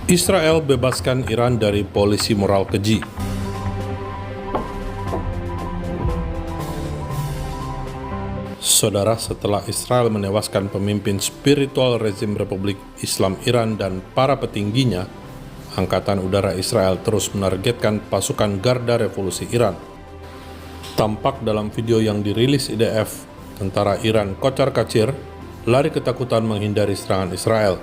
Israel bebaskan Iran dari polisi moral keji. Saudara, setelah Israel menewaskan pemimpin spiritual rezim Republik Islam Iran dan para petingginya, Angkatan Udara Israel terus menargetkan pasukan Garda Revolusi Iran. Tampak dalam video yang dirilis IDF, tentara Iran kocar-kacir lari ketakutan menghindari serangan Israel.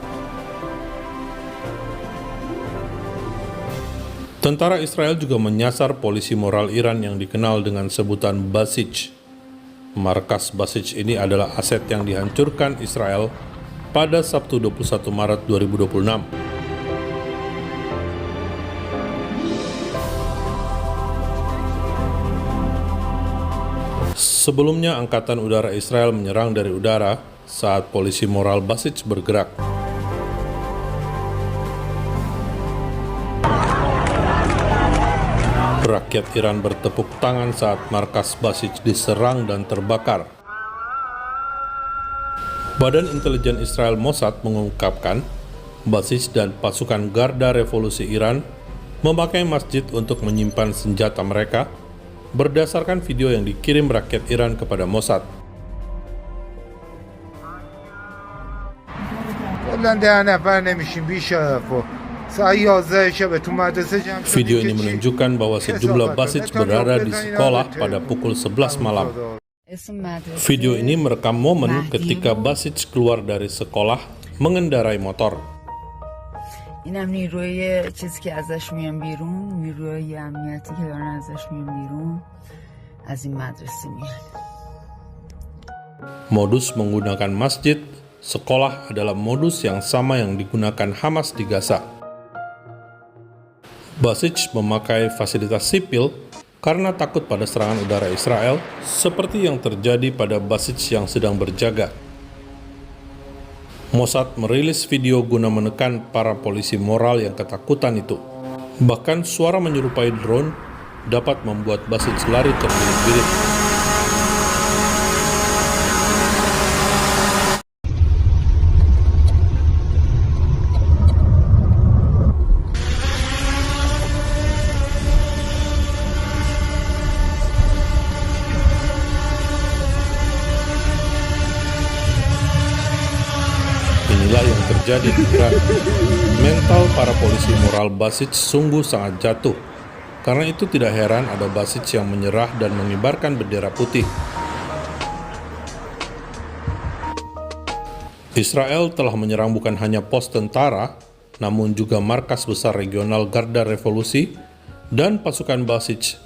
Tentara Israel juga menyasar polisi moral Iran yang dikenal dengan sebutan Basij. Markas Basij ini adalah aset yang dihancurkan Israel pada Sabtu 21 Maret 2026. Sebelumnya, Angkatan Udara Israel menyerang dari udara saat polisi moral Basij bergerak. Rakyat Iran bertepuk tangan saat markas Basij diserang dan terbakar. Badan Intelijen Israel Mossad mengungkapkan, Basij dan pasukan Garda Revolusi Iran memakai masjid untuk menyimpan senjata mereka berdasarkan video yang dikirim rakyat Iran kepada Mossad. Video ini menunjukkan bahwa sejumlah Basij berada di sekolah pada pukul 11 malam. Video ini merekam momen ketika Basij keluar dari sekolah mengendarai motor. اینم نیروی چیزی که ازش میان بیرون، نیروی امنیتی که دارن ازش میان بیرون از این مدرسه میان. Modus menggunakan masjid, sekolah adalah modus yang sama yang digunakan Hamas di Gaza. Basij memakai fasilitas sipil karena takut pada serangan udara Israel, seperti yang terjadi pada Basij yang sedang berjaga. Mossad merilis video guna menekan para polisi moral yang ketakutan itu. Bahkan suara menyerupai drone dapat membuat Basij lari terbirit-birit. Inilah yang terjadi di Iran. Mental para polisi moral Basij sungguh sangat jatuh. Karena itu tidak heran ada Basij yang menyerah dan mengibarkan bendera putih. Israel telah menyerang bukan hanya pos tentara, namun juga markas besar regional Garda Revolusi dan pasukan Basij,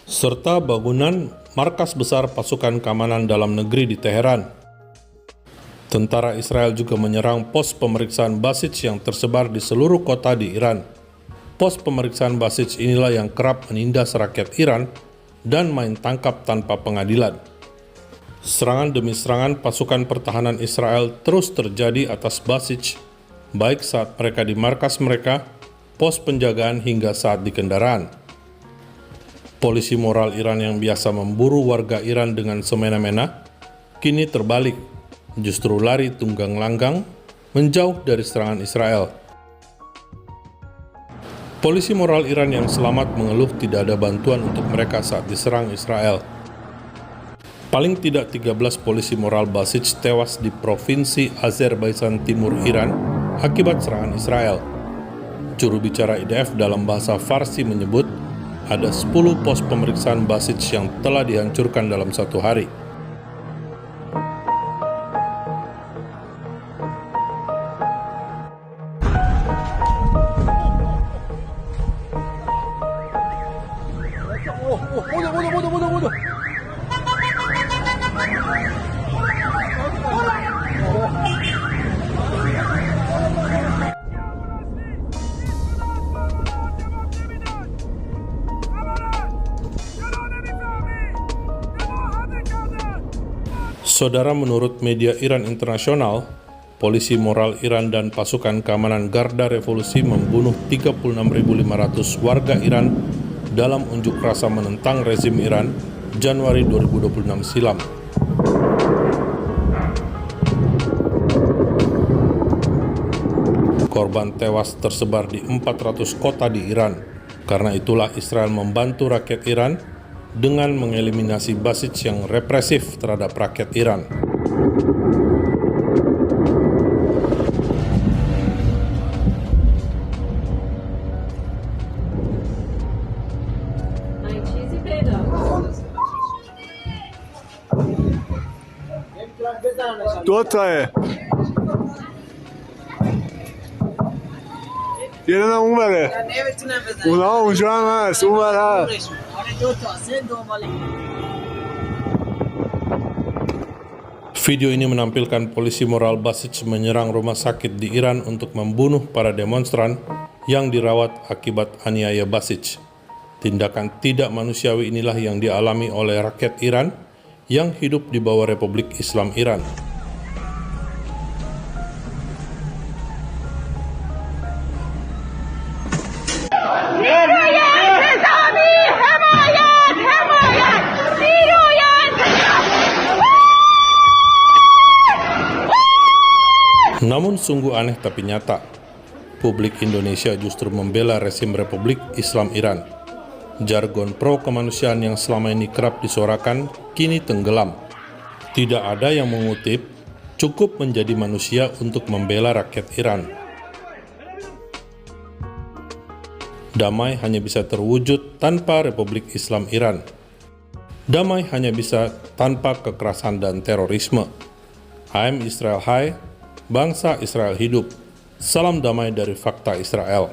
serta bangunan markas besar pasukan keamanan dalam negeri di Teheran. Tentara Israel juga menyerang pos pemeriksaan Basij yang tersebar di seluruh kota di Iran. Pos pemeriksaan Basij inilah yang kerap menindas rakyat Iran dan main tangkap tanpa pengadilan. Serangan demi serangan pasukan pertahanan Israel terus terjadi atas Basij, baik saat mereka di markas mereka, pos penjagaan hingga saat di kendaraan. Polisi moral Iran yang biasa memburu warga Iran dengan semena-mena, kini terbalik, justru lari tunggang langgang menjauh dari serangan Israel. Polisi moral Iran yang selamat mengeluh tidak ada bantuan untuk mereka saat diserang Israel. Paling tidak 13 polisi moral Basij tewas di provinsi Azerbaijan Timur Iran akibat serangan Israel. Juru bicara IDF dalam bahasa Farsi menyebut ada 10 pos pemeriksaan Basij yang telah dihancurkan dalam satu hari. Saudara, menurut media Iran internasional, polisi moral Iran dan pasukan keamanan Garda Revolusi membunuh 36.500 warga Iran dalam unjuk rasa menentang rezim Iran Januari 2026 silam. Korban tewas tersebar di 400 kota di Iran. Karena itulah Israel membantu rakyat Iran dengan mengeliminasi Basij yang represif terhadap rakyat Iran. دو تاه یه دونه اون بره نمیتونم بزنم اونا اونجا هم هست اون بره آره دو تا سه دو مال Video ini menampilkan polisi moral Basij menyerang rumah sakit di Iran untuk membunuh para demonstran yang dirawat akibat aniaya Basij. Tindakan tidak manusiawi inilah yang dialami oleh rakyat Iran yang hidup di bawah Republik Islam Iran. Namun sungguh aneh tapi nyata, publik Indonesia justru membela rezim Republik Islam Iran. Jargon pro kemanusiaan yang selama ini kerap disuarakan kini tenggelam. Tidak ada yang mengutip, cukup menjadi manusia untuk membela rakyat Iran. Damai hanya bisa terwujud tanpa Republik Islam Iran. Damai hanya bisa tanpa kekerasan dan terorisme. I'm Israel Hai, bangsa Israel hidup. Salam damai dari Fakta Israel.